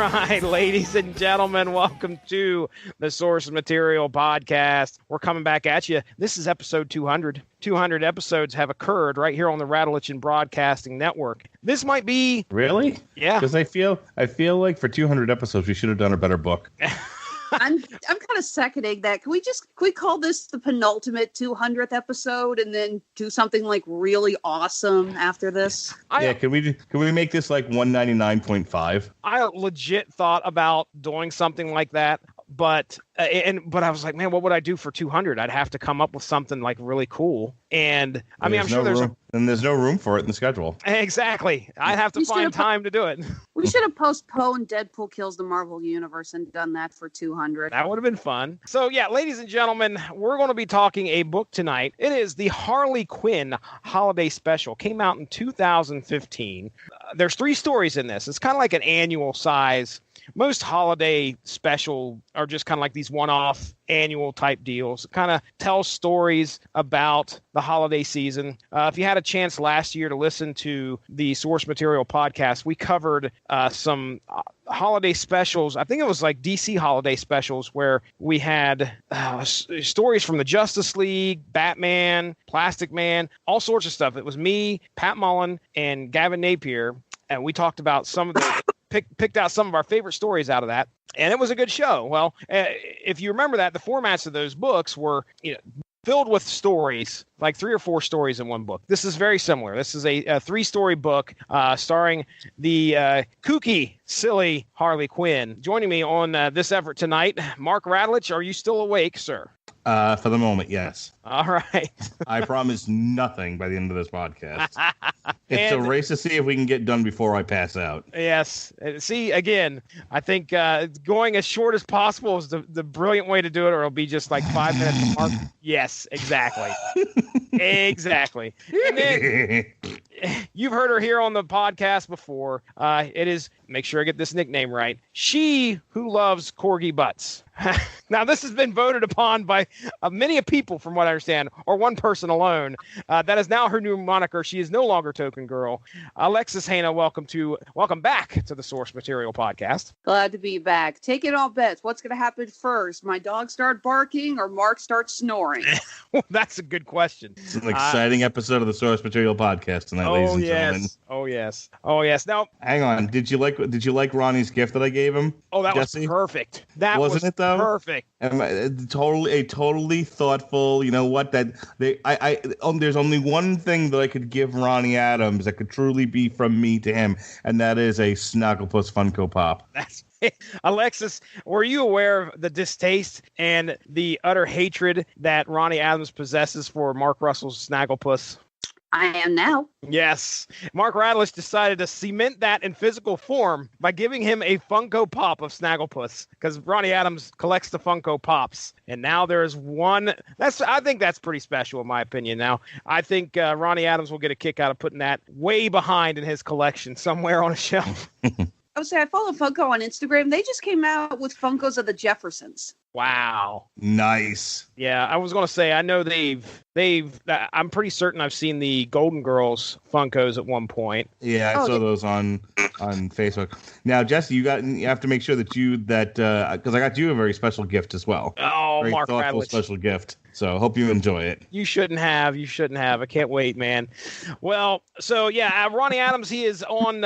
right, ladies and gentlemen, welcome to the Source Material Podcast. We're coming back at you. This is episode 200. 200 episodes have occurred right here on the Radulich and Broadcasting Network. This might be... Really? Yeah. Because I feel like for 200 episodes, we should have done a better book. I'm kind of seconding that. Can we call this the penultimate 200th episode and then do something like really awesome after this? Can we make this like 199.5? I legit thought about doing something like that, but I was like, man, what would I do for 200? I'd have to come up with something like really cool. And I mean, I'm sure there's no room for it in the schedule. Exactly. I'd have to find time to do it. We should have postponed Deadpool Kills the Marvel Universe and done that for 200. That would have been fun. So yeah, ladies and gentlemen, we're going to be talking a book tonight. It is the Harley Quinn Holiday Special. Came out in 2015. There's 3 stories in this. It's kind of like an annual size. Most holiday special are just kind of like these one-off annual type deals. It kind of tells stories about the holiday season. If you had a chance last year to listen to the Source Material Podcast, we covered some holiday specials. I think it was like DC holiday specials where we had stories from the Justice League, Batman, Plastic Man, all sorts of stuff. It was me, Pat Mullen, and Gavin Napier, and we talked about some of the... picked out some of our favorite stories out of that, and it was a good show. Well, if you remember that, the formats of those books were filled with stories, like 3 or 4 stories in one book. This is very similar. This is a 3-story book starring the kooky, silly Harley Quinn. Joining me on this effort tonight, Mark Radulich. Are you still awake, sir? For the moment, yes. All right. I promise nothing by the end of this podcast. It's a race to see if we can get done before I pass out. Yes. See, again, I think going as short as possible is the brilliant way to do it, or it'll be just like 5 minutes. Mark. Yes, exactly. Exactly. And then, you've heard her here on the podcast before. It is, make sure I get this nickname right, She Who Loves Corgi Butts. Now, this has been voted upon by many people, from what I understand, or one person alone. That is now her new moniker. She is no longer Token Girl. Alexis Hejna, welcome back to the Source Material Podcast. Glad to be back. Taking all bets. What's going to happen first? My dog start barking or Mark starts snoring? Well, that's a good question. It's an exciting episode of the Source Material Podcast tonight, ladies and gentlemen. Oh yes. Now, hang on. Did you like Ronnie's gift that I gave him? Oh, that Jesse? was perfect. That wasn't it though? Perfect. Totally thoughtful. You know what? There's only one thing that I could give Ronnie Adams that could truly be from me to him, and that is a Snagglepuss Funko Pop. That's it. Alexis, were you aware of the distaste and the utter hatred that Ronnie Adams possesses for Mark Russell's Snagglepuss? I am now. Yes. Mark Radulich decided to cement that in physical form by giving him a Funko Pop of Snagglepuss, because Ronnie Adams collects the Funko Pops. And now there's one. I think that's pretty special, in my opinion. Now, I think Ronnie Adams will get a kick out of putting that way behind in his collection somewhere on a shelf. I would say I follow Funko on Instagram. They just came out with Funkos of the Jeffersons. Wow. Nice. Yeah, I was going to say, I know I'm pretty certain I've seen the Golden Girls Funkos at one point. Yeah, I saw those on Facebook. Now, Jesse, you have to make sure that because I got you a very special gift as well. Oh, very Mark thoughtful, Radulich. Special gift. So hope you enjoy it. You shouldn't have. I can't wait, man. Well, so yeah, Ronnie Adams, he is on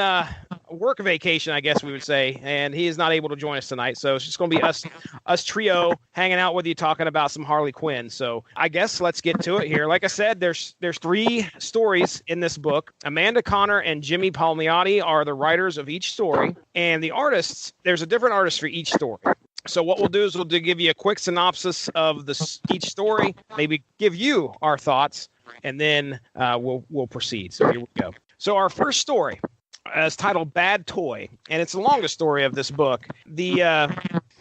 work vacation, I guess we would say, and he is not able to join us tonight. So it's just going to be us trio hanging out with you, talking about some Harley Quinn. So I guess let's get to it here. Like I said, there's 3 stories in this book. Amanda Connor and Jimmy Palmiotti are the writers of each story, and the artists, there's a different artist for each story. So what we'll do is we'll give you a quick synopsis of each story, maybe give you our thoughts, and then we'll proceed. So here we go. So our first story is titled Bad Toy, and it's the longest story of this book. The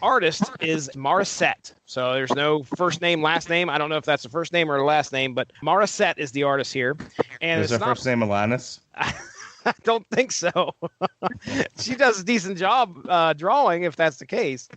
artist is Morissette. So there's no first name, last name. I don't know if that's the first name or the last name, but Morissette is the artist here. And is her first name Alanis? I don't think so. She does a decent job drawing, if that's the case.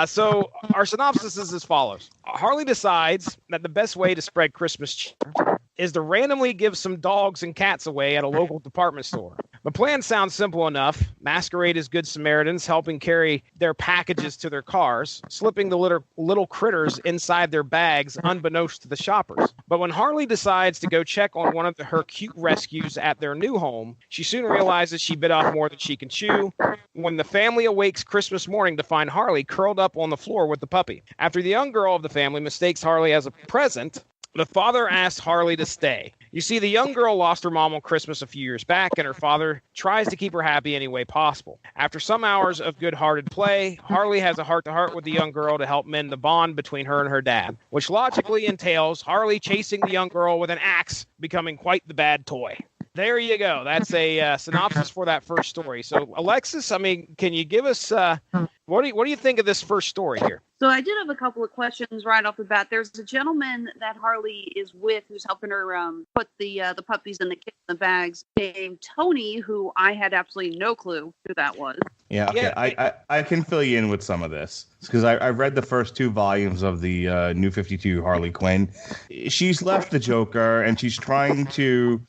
So our synopsis is as follows. Harley decides that the best way to spread Christmas cheer is to randomly give some dogs and cats away at a local department store. The plan sounds simple enough. Masquerade as Good Samaritans, helping carry their packages to their cars, slipping the little critters inside their bags unbeknownst to the shoppers. But when Harley decides to go check on one of her cute rescues at their new home, she soon realizes she bit off more than she can chew when the family awakes Christmas morning to find Harley curled up on the floor with the puppy. After the young girl of the family mistakes Harley as a present, the father asks Harley to stay. You see, the young girl lost her mom on Christmas a few years back, and her father tries to keep her happy any way possible. After some hours of good-hearted play, Harley has a heart-to-heart with the young girl to help mend the bond between her and her dad, which logically entails Harley chasing the young girl with an axe, becoming quite the bad toy. There you go. That's a synopsis for that first story. So, Alexis, I mean, can you give us what do you think of this first story here? So I did have a couple of questions right off the bat. There's a gentleman that Harley is with who's helping her put the puppies and the kids in the bags, named Tony, who I had absolutely no clue who that was. Yeah, okay. I can fill you in with some of this because I read the first 2 volumes of the New 52 Harley Quinn. She's left the Joker and she's trying to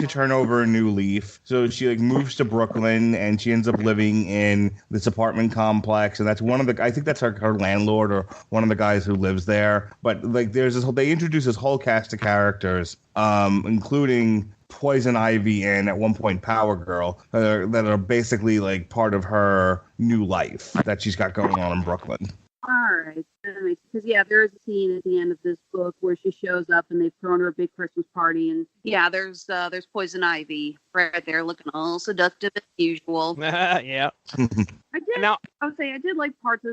turn over a new leaf. So she moves to Brooklyn and she ends up living in this apartment complex, and that's one of the, I think that's her landlord or one of the guys who lives there. But there's this whole, they introduce this whole cast of characters, including Poison Ivy and at one point Power Girl, that are basically part of her new life that she's got going on in Brooklyn. All right. Because, there is a scene at the end of this book where she shows up and they've thrown her a big Christmas party. And, there's Poison Ivy right there looking all seductive as usual. Yeah. I did like parts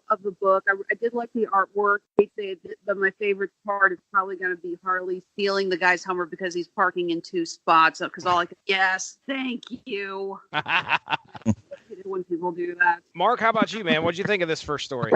of the book. I did like the artwork. I'd say that my favorite part is probably going to be Harley stealing the guy's Hummer because he's parking in 2 spots. Because yes, thank you. When people do that. Mark, how about you, man? What'd you think of this first story?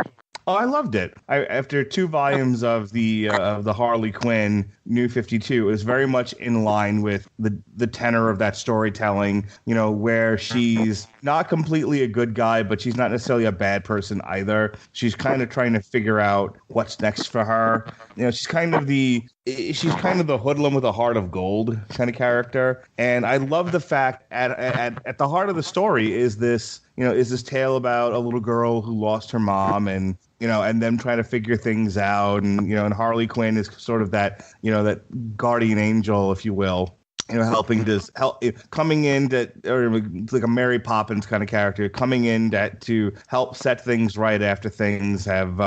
Oh, I loved it. After 2 volumes of the Harley Quinn New 52, it was very much in line with the tenor of that storytelling. Where she's not completely a good guy, but she's not necessarily a bad person either. She's kind of trying to figure out what's next for her. She's kind of the hoodlum with a heart of gold kind of character. And I love the fact at the heart of the story is this tale about a little girl who lost her mom and them trying to figure things out. And Harley Quinn is sort of that guardian angel, if you will. Helping to coming in or like a Mary Poppins kind of character, coming in to help set things right after things have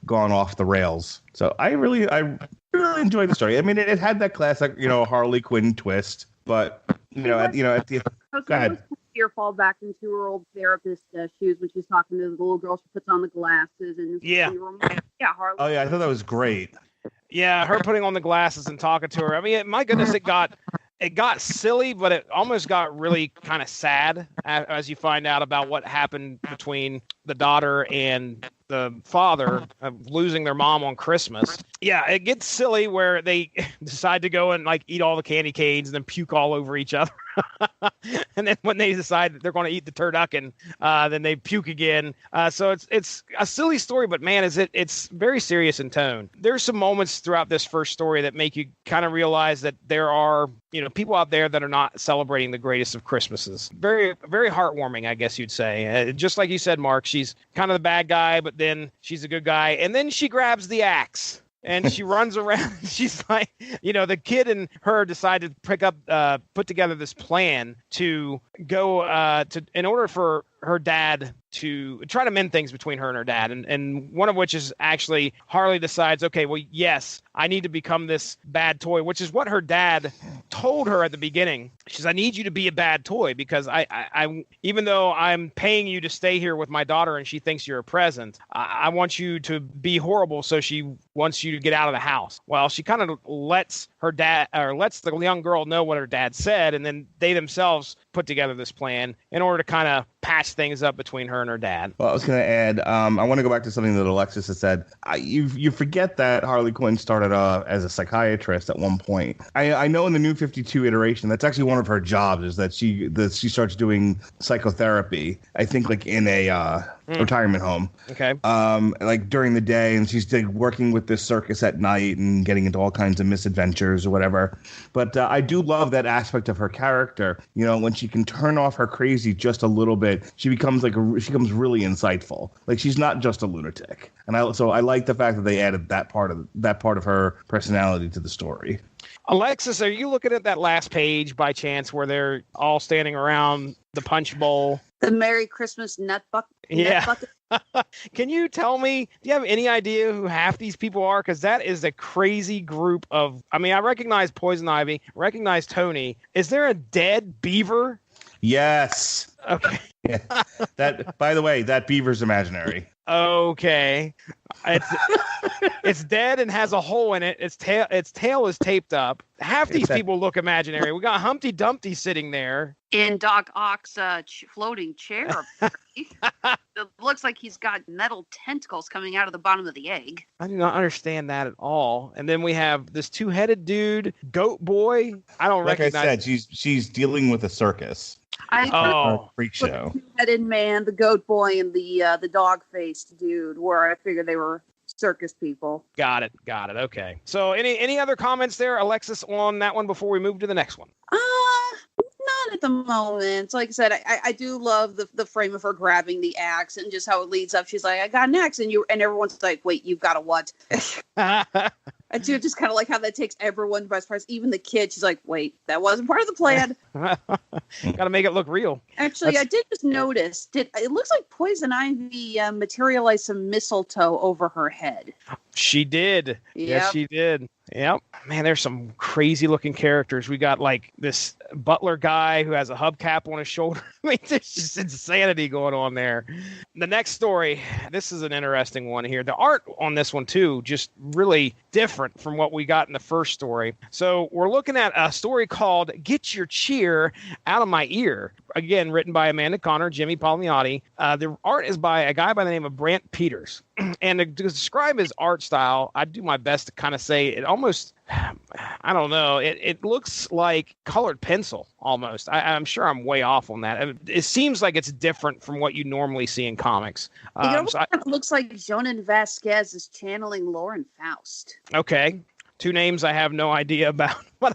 gone off the rails. So I really enjoyed the story. I mean, it had that classic, Harley Quinn twist, but at the go ahead. Fall back into her old therapist shoes when she's talking to the little girl. She puts on the glasses and Harley. Oh yeah, I thought that was great. Yeah, her putting on the glasses and talking to her. I mean, my goodness, it got silly, but it almost got really kind of sad as you find out about what happened between the daughter and the father losing their mom on Christmas. Yeah, it gets silly where they decide to go and eat all the candy canes and then puke all over each other. And then when they decide that they're going to eat the turducken, then they puke again. So it's a silly story, but man, it's very serious in tone. There's some moments throughout this first story that make you kind of realize that there are people out there that are not celebrating the greatest of Christmases. Very, very heartwarming, I guess you'd say. Just like you said, Mark, she's kind of the bad guy, but then she's a good guy. And then she grabs the axe. And she runs around. She's like, the kid and her decide to put together this plan to go in order for her dad to try to mend things between her and her dad. And one of which is actually Harley decides, okay, well, yes, I need to become this bad toy, which is what her dad told her at the beginning. She says, I need you to be a bad toy because I even though I'm paying you to stay here with my daughter and she thinks you're a present, I want you to be horrible. So she wants you to get out of the house. Well, she kind of lets the young girl know what her dad said. And then they themselves put together this plan in order to kind of patch things up between her and her dad. Well, I was going to add, I want to go back to something that Alexis has said. You forget that Harley Quinn started off as a psychiatrist at one point. I know in the New 52 iteration, that's actually one of her jobs, is that she starts doing psychotherapy, I think like in a retirement home. Okay. Like during the day, and she's like working with this circus at night and getting into all kinds of misadventures or whatever. But I do love that aspect of her character. You know, when she can turn off her crazy just a little bit, she becomes really insightful. Like she's not just a lunatic. And I like the fact that they added that part of her personality to the story. Alexis, are you looking at that last page by chance where they're all standing around the punch bowl? The Merry Christmas nut bucket. Yeah. Can you tell me, do you have any idea who half these people are? Because that is a crazy group of, I mean, I recognize Poison Ivy, recognize Tony. Is there a dead beaver? Yes. Okay. Yeah. That, by the way, that beaver's imaginary. Okay. It's dead and has a hole in it. Its tail is taped up. Half these people look imaginary. We got Humpty Dumpty sitting there in Doc Ock's floating chair. It looks like he's got metal tentacles coming out of the bottom of the egg. I do not understand that at all. And then we have this two-headed dude, Goat Boy. I don't recognize. Like I said, she's dealing with a circus. Freak show. The two-headed man, the Goat Boy, and the dog-faced dude. Where I figured they were circus people. Got it. Okay. So any other comments there, Alexis, on that one before we move to the next one? Not at the moment. Like I said, I do love the frame of her grabbing the axe and just how it leads up. She's like, I got an axe, and everyone's like, wait, you've got a what? I do just kind of like how that takes everyone by surprise. Even the kid, she's like, wait, that wasn't part of the plan. Got to make it look real. Actually, I did just notice, it looks like Poison Ivy materialized some mistletoe over her head. She did. Yep. Yes, she did. Yep. Man, there's some crazy looking characters. We got like this butler guy who has a hubcap on his shoulder. I mean, there's just insanity going on there. The next story, this is an interesting one here. The art on this one too, just really different from what we got in the first story. So we're looking at a story called Get Your Cheer Out of My Ear. Again, written by Amanda Connor, Jimmy Palmiotti. The art is by a guy by the name of Brant Peters. And to describe his art style, I do my best to kind of say it almost, I don't know, it looks like colored pencil almost. I'm sure I'm way off on that. It seems like it's different from what you normally see in comics. It looks like Jonan Vasquez is channeling Lauren Faust. Okay. Two names I have no idea about, but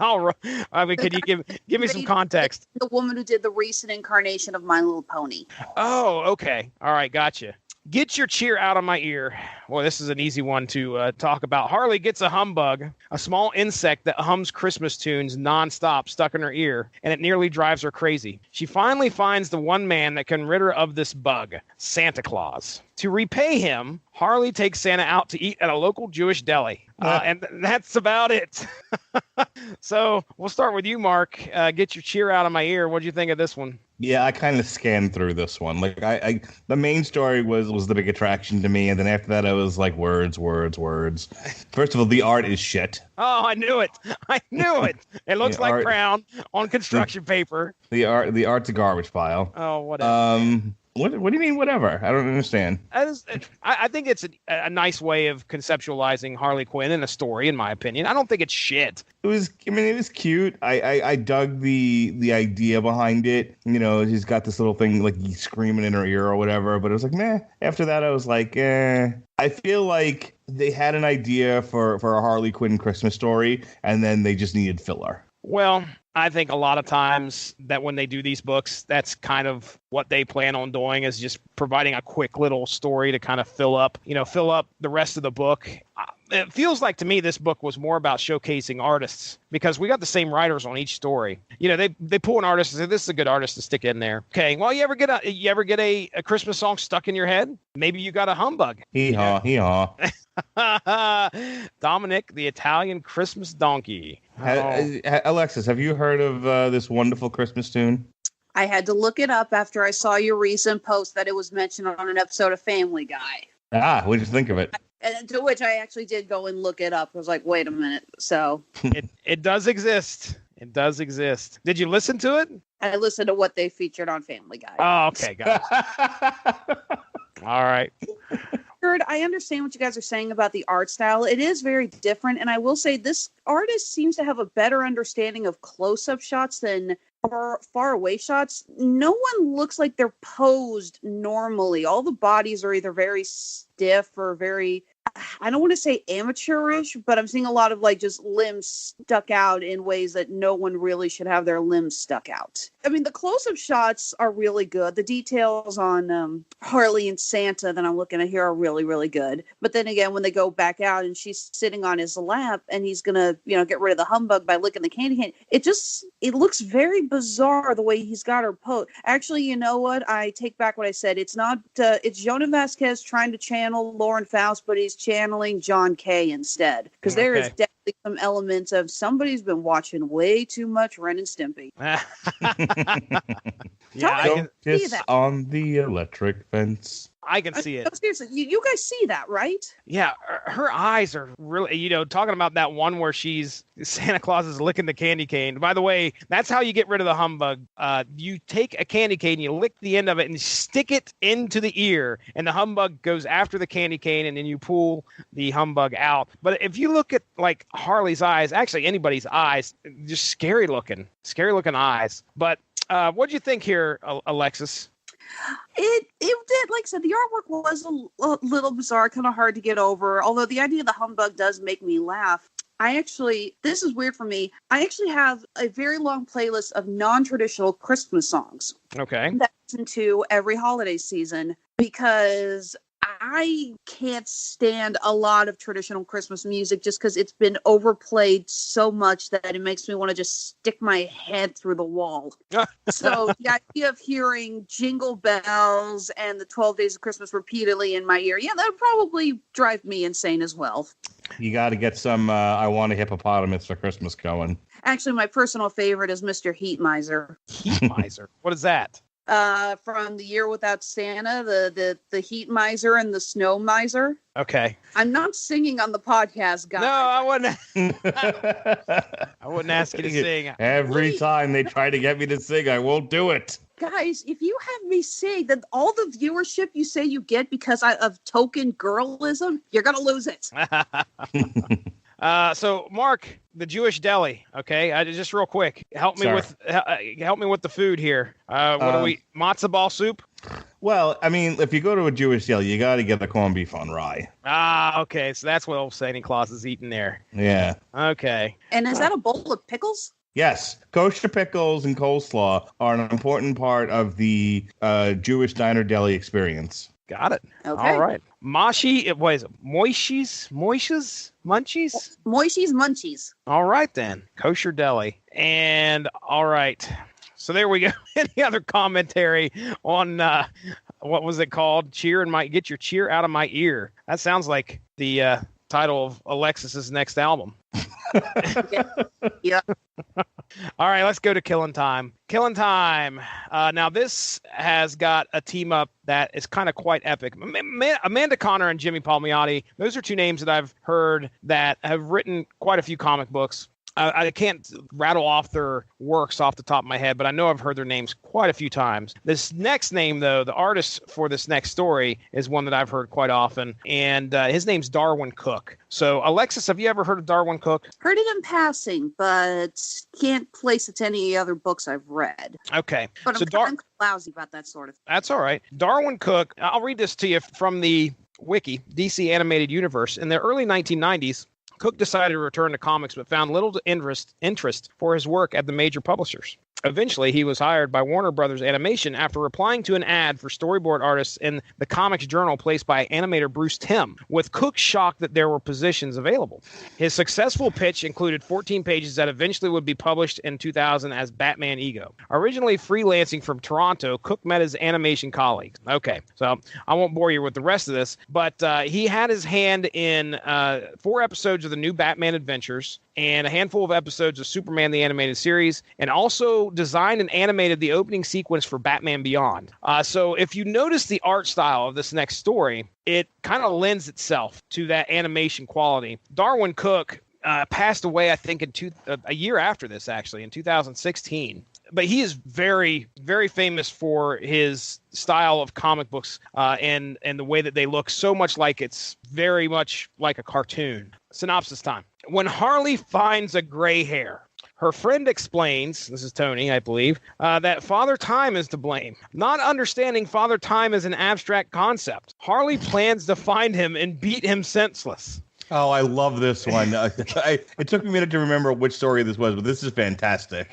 could you give me some context? The woman who did the recent incarnation of My Little Pony. Oh, okay. All right. Gotcha. Get Your Cheer Out of My Ear. Well, this is an easy one to talk about. Harley gets a humbug, a small insect that hums Christmas tunes nonstop stuck in her ear, and it nearly drives her crazy. She finally finds the one man that can rid her of this bug, Santa Claus. To repay him, Harley takes Santa out to eat at a local Jewish deli. And that's about it. So we'll start with you, Mark. Get Your Cheer Out of My Ear. What do you think of this one? Yeah, I kind of scanned through this one. Like I the main story was the big attraction to me, and then after that I was like words. First of all, the art is shit. Oh, I knew it. It looks like brown on construction paper. The art's a garbage pile. Oh, whatever. What do you mean, whatever? I don't understand. I think it's a nice way of conceptualizing Harley Quinn in a story, in my opinion. I don't think it's shit. It was cute. I dug the idea behind it. You know, he's got this little thing like he's screaming in her ear or whatever, but it was like, meh. After that, I was like, I feel like they had an idea for a Harley Quinn Christmas story, and then they just needed filler. Well, I think a lot of times that when they do these books, that's kind of what they plan on doing, is just providing a quick little story to kind of fill up the rest of the book. It feels like to me this book was more about showcasing artists, because we got the same writers on each story. You know, they pull an artist and say, this is a good artist to stick in there. Okay, well, you ever get a Christmas song stuck in your head? Maybe you got a humbug. Hee-haw, hee-haw. Dominic, the Italian Christmas donkey. Alexis, have you heard of this wonderful Christmas tune? I had to look it up after I saw your recent post that it was mentioned on an episode of Family Guy. What did you think of it? And to which I actually did go and look it up. I was like, wait a minute. So it does exist. It does exist. Did you listen to it? I listened to what they featured on Family Guy. Oh, okay, got it. All right. I understand what you guys are saying about the art style. It is very different, and I will say this artist seems to have a better understanding of close-up shots than far away shots. No one looks like they're posed normally. All the bodies are either very stiff or very, I don't want to say amateurish, but I'm seeing a lot of like just limbs stuck out in ways that no one really should have their limbs stuck out. I mean, the close-up shots are really good. The details on Harley and Santa that I'm looking at here are really, really good. But then again, when they go back out and she's sitting on his lap and he's going to, get rid of the humbug by licking the candy cane, it looks very bizarre the way he's got her posed. Actually, you know what? I take back what I said. It's not, it's Jonah Vasquez trying to channel Lauren Faust, but he's channeling John Kay instead. Because there is definitely some elements of somebody's been watching way too much Ren and Stimpy. Don't piss on the electric fence. I can see it. Seriously, you guys see that, right? Yeah, her eyes are really, talking about that one where Santa Claus is licking the candy cane. By the way, that's how you get rid of the humbug. You take a candy cane, you lick the end of it, and stick it into the ear, and the humbug goes after the candy cane, and then you pull the humbug out. But if you look at, like, Harley's eyes, actually anybody's eyes, just scary looking eyes. But what do you think here, Alexis? It did, like I said, the artwork was a little bizarre, kind of hard to get over, although the idea of the humbug does make me laugh. This is weird for me, I actually have a very long playlist of non-traditional Christmas songs. Okay. That I listen to every holiday season because I can't stand a lot of traditional Christmas music just because it's been overplayed so much that it makes me want to just stick my head through the wall. So the idea of hearing Jingle Bells and the 12 Days of Christmas repeatedly in my ear, that would probably drive me insane as well. You got to get some I Want a Hippopotamus for Christmas going. Actually, my personal favorite is Mr. Heat Miser. Heat Miser? What is that? From The Year Without Santa, the Heat Miser and the Snow Miser. Okay. I'm not singing on the podcast, guys. No, I wouldn't. I wouldn't ask you to sing. Every time they try to get me to sing, I won't do it. Guys, if you have me sing, then all the viewership you say you get because of token girlism, you're gonna lose it. So Mark, the Jewish deli. Okay, just real quick, help me with the food here. What are we? Matzo ball soup. Well, I mean, if you go to a Jewish deli, you got to get the corned beef on rye. Okay, so that's what old Santa Claus is eating there. Yeah. Okay. And is that a bowl of pickles? Yes, kosher pickles and coleslaw are an important part of the Jewish diner deli experience. Got it. Okay. All right. Moishi, what is it? Moishies? Munchies? Moishies Munchies. All right, then. Kosher deli. And all right. So there we go. Any other commentary on what was it called? Get your cheer out of my ear. That sounds like the title of Alexis's next album. Yeah. All right, let's go to Killing Time. Killing Time. Now, this has got a team up that is kind of quite epic. Amanda Conner and Jimmy Palmiotti, those are two names that I've heard that have written quite a few comic books. I can't rattle off their works off the top of my head, but I know I've heard their names quite a few times. This next name, though, the artist for this next story is one that I've heard quite often, and his name's Darwin Cook. So, Alexis, have you ever heard of Darwin Cook? Heard it in passing, but can't place it to any other books I've read. Okay. But I'm lousy about that sort of thing. That's all right. Darwin Cook, I'll read this to you from the wiki, DC Animated Universe. In the early 1990s, Cook decided to return to comics, but found little interest for his work at the major publishers. Eventually, he was hired by Warner Brothers Animation after replying to an ad for storyboard artists in the Comics Journal placed by animator Bruce Timm, with Cook shocked that there were positions available. His successful pitch included 14 pages that eventually would be published in 2000 as Batman Ego. Originally freelancing from Toronto, Cook met his animation colleagues. Okay, so I won't bore you with the rest of this, but he had his hand in 4 episodes of the new Batman Adventures and a handful of episodes of Superman the Animated Series, and also designed and animated the opening sequence for Batman Beyond. So if you notice the art style of this next story, it kind of lends itself to that animation quality. Darwin Cook, passed away, I think, a year after this, actually, in 2016. But he is very, very famous for his style of comic books and the way that they look so much like it's very much like a cartoon. Synopsis time. When Harley finds a gray hair, her friend explains, this is Tony, I believe, that Father Time is to blame. Not understanding Father Time is an abstract concept, Harley plans to find him and beat him senseless. Oh, I love this one. It took me a minute to remember which story this was, but this is fantastic.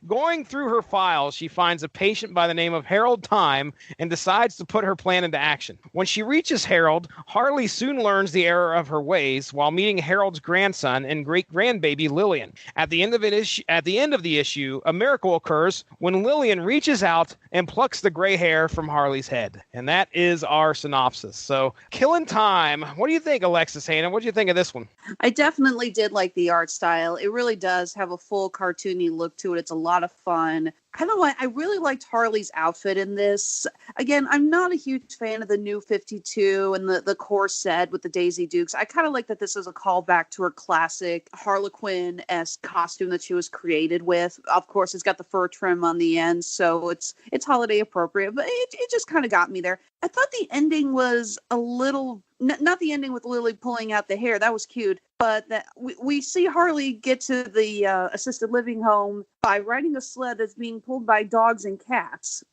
Going through her files, she finds a patient by the name of Harold Time and decides to put her plan into action. When she reaches Harold, Harley soon learns the error of her ways while meeting Harold's grandson and great-grandbaby Lillian. At the end of the issue, a miracle occurs when Lillian reaches out and plucks the gray hair from Harley's head. And that is our synopsis. So, Killing Time. What do you think, Alexis Hejna? What do you think of this one? I definitely did like the art style. It really does have a full cartoony look to it. It's a lot of fun. I don't know. I really liked Harley's outfit in this. Again, I'm not a huge fan of the new 52 and the corset with the Daisy Dukes. I kind of like that this is a callback to her classic Harley Quinn-esque costume that she was created with. Of course, it's got the fur trim on the end, so it's holiday appropriate, but it just kind of got me there. I thought the ending was a little... Not the ending with Lily pulling out the hair. That was cute. But that we see Harley get to the assisted living home by riding a sled that's being pulled by dogs and cats.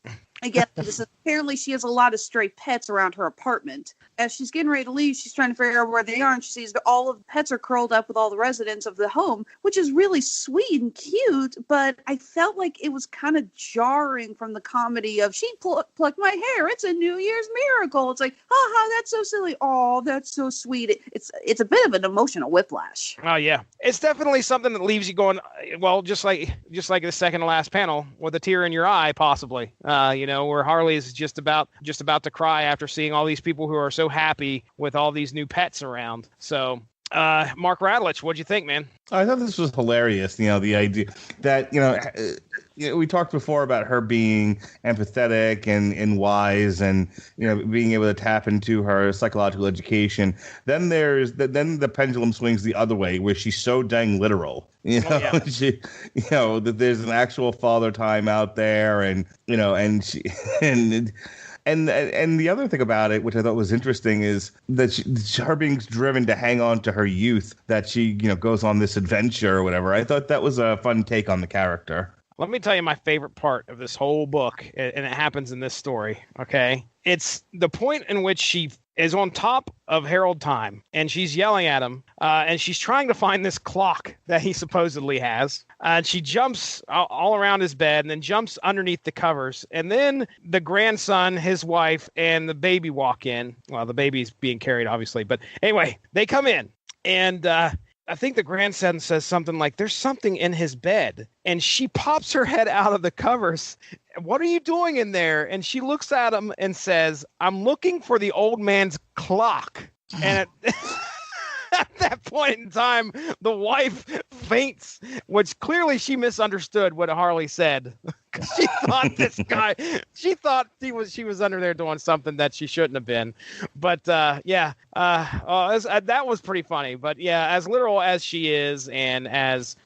Again, apparently she has a lot of stray pets around her apartment. As she's getting ready to leave, she's trying to figure out where they are, and she sees that all of the pets are curled up with all the residents of the home, which is really sweet and cute, but I felt like it was kind of jarring from the comedy of, she plucked my hair, it's a New Year's miracle. It's like, that's so silly. Oh, that's so sweet. It's a bit of an emotional whiplash. Oh, yeah. It's definitely something that leaves you going, well, just like the second to last panel, with a tear in your eye, possibly. Where Harley is just about to cry after seeing all these people who are so happy with all these new pets around. So, Mark Radulich, what'd you think, man? I thought this was hilarious. The idea that, we talked before about her being empathetic and wise and, being able to tap into her psychological education. Then the pendulum swings the other way where she's so dang literal. That there's an actual Father Time out there and the other thing about it, which I thought was interesting, is that her being driven to hang on to her youth, that she, goes on this adventure or whatever. I thought that was a fun take on the character. Let me tell you my favorite part of this whole book, and it happens in this story, okay? It's the point in which she is on top of Harold Time, and she's yelling at him, and she's trying to find this clock that he supposedly has. And she jumps all around his bed and then jumps underneath the covers. And then the grandson, his wife, and the baby walk in. Well, the baby's being carried, obviously. But anyway, they come in, and I think the grandson says something like, there's something in his bed. And she pops her head out of the covers. What are you doing in there? And she looks at him and says, I'm looking for the old man's clock. And at that point in time, the wife faints, which clearly she misunderstood what Harley said. She thought she was under there doing something that she shouldn't have been. But that was pretty funny. But yeah, as literal as she is, and as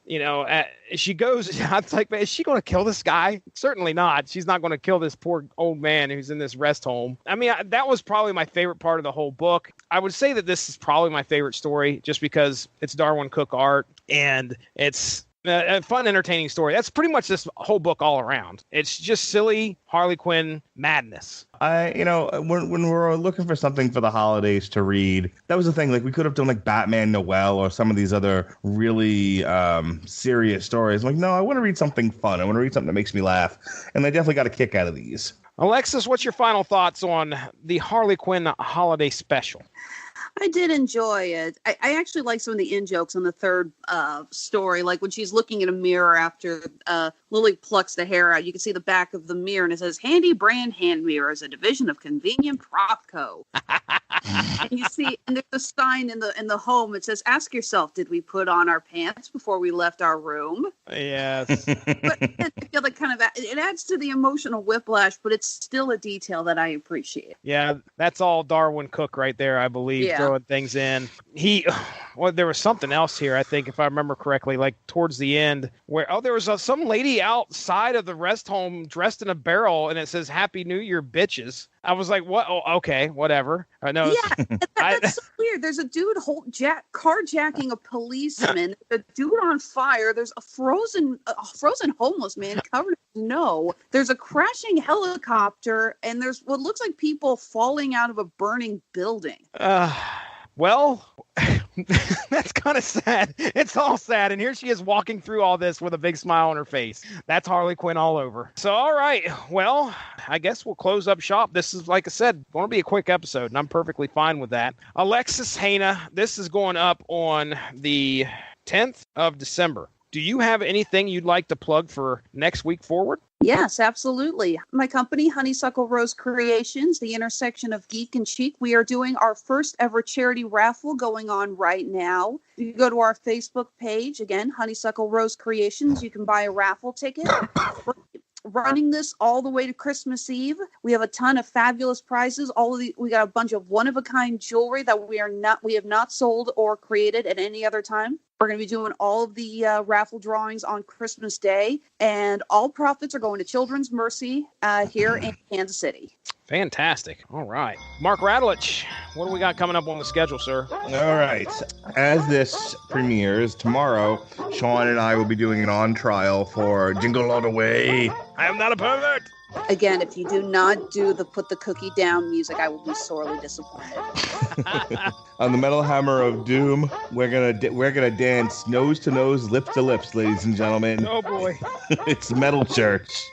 she goes, I was like, man, is she going to kill this guy? Certainly not. She's not going to kill this poor old man who's in this rest home. I mean, that was probably my favorite part of the whole book. I would say that this is probably my favorite story, just because it's Darwin Cook art and it's a fun, entertaining story. That's pretty much this whole book all around. It's just silly Harley Quinn madness. When we're looking for something for the holidays to read, that was the thing. Like, we could have done like Batman Noel or some of these other really serious stories. I'm like, no, I want to read something fun. I want to read something that makes me laugh. And I definitely got a kick out of these. Alexis, what's your final thoughts on the Harley Quinn Holiday Special? I did enjoy it. I actually like some of the in-jokes on the third story, like when she's looking in a mirror after Lily plucks the hair out. You can see the back of the mirror, and it says, Handy Brand Hand Mirrors, a division of Convenient Prop Co. And you see, and there's a sign in the home. It says, ask yourself, did we put on our pants before we left our room? Yes. But I feel like it adds to the emotional whiplash, but it's still a detail that I appreciate. Yeah, that's all Darwin Cook right there, I believe. Yeah. throwing things in. There was something else here, I think, if I remember correctly, like towards the end, where there was some lady outside of the rest home dressed in a barrel, and it says "Happy New Year, bitches." I was like, "What? Oh, okay, whatever." I know. Yeah, that's so weird. There's a dude carjacking a policeman. A dude on fire. There's a frozen homeless man covered in snow. There's a crashing helicopter, and there's what looks like people falling out of a burning building. Well, that's kind of sad. It's all sad. And here she is walking through all this with a big smile on her face. That's Harley Quinn all over. So, all right. Well, I guess we'll close up shop. This is, like I said, going to be a quick episode, and I'm perfectly fine with that. Alexis Hejna, this is going up on the 10th of December. Do you have anything you'd like to plug for next week forward? Yes, absolutely. My company, Honeysuckle Rose Creations, the intersection of geek and chic. We are doing our first ever charity raffle going on right now. You go to our Facebook page, again, Honeysuckle Rose Creations. You can buy a raffle ticket. We're running this all the way to Christmas Eve. We have a ton of fabulous prizes. We got a bunch of one-of-a-kind jewelry that we have not sold or created at any other time. We're going to be doing all of the raffle drawings on Christmas Day, and all profits are going to Children's Mercy here in Kansas City. Fantastic. All right. Mark Radulich, what do we got coming up on the schedule, sir? All right. As this premieres tomorrow, Sean and I will be doing an on trial for Jingle All the Way. I am not a pervert. Again, if you do not do the put the cookie down music, I will be sorely disappointed. On the Metal Hammer of Doom, we're gonna dance nose to nose, lips to lips, ladies and gentlemen. Oh boy. It's Metal Church.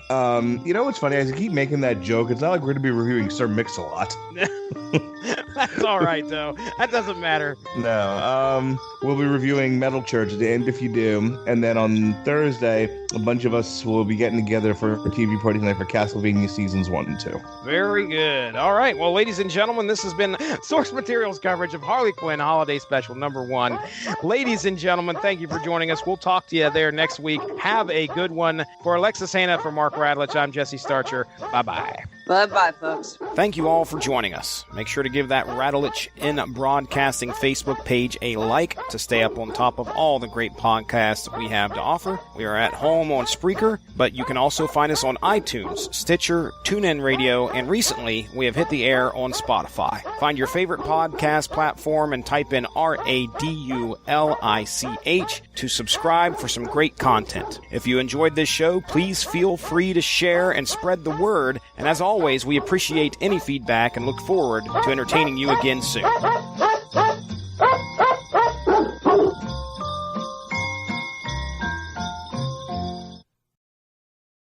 You know what's funny? As I keep making that joke, it's not like we're going to be reviewing Sir Mix-a-Lot. That's all right, though. That doesn't matter. No. We'll be reviewing Metal Church at the end if you do. And then on Thursday, a bunch of us will be getting together for a TV party tonight for Castlevania Seasons 1 and 2. Very good. All right. Well, ladies and gentlemen, this has been Source Materials coverage of Harley Quinn Holiday Special #1. Ladies and gentlemen, thank you for joining us. We'll talk to you there next week. Have a good one. For Alexis Hejna, for Mark Radulich, I'm Jesse Starcher. Bye-bye. Bye-bye, folks. Thank you all for joining us. Make sure to give that Radulich in Broadcasting Facebook page a like to stay up on top of all the great podcasts we have to offer. We are at home on Spreaker, but you can also find us on iTunes, Stitcher, TuneIn Radio, and recently we have hit the air on Spotify. Find your favorite podcast platform and type in RADULICH to subscribe for some great content. If you enjoyed this show, please feel free to share and spread the word, and as always, we appreciate any feedback and look forward to entertaining you again soon.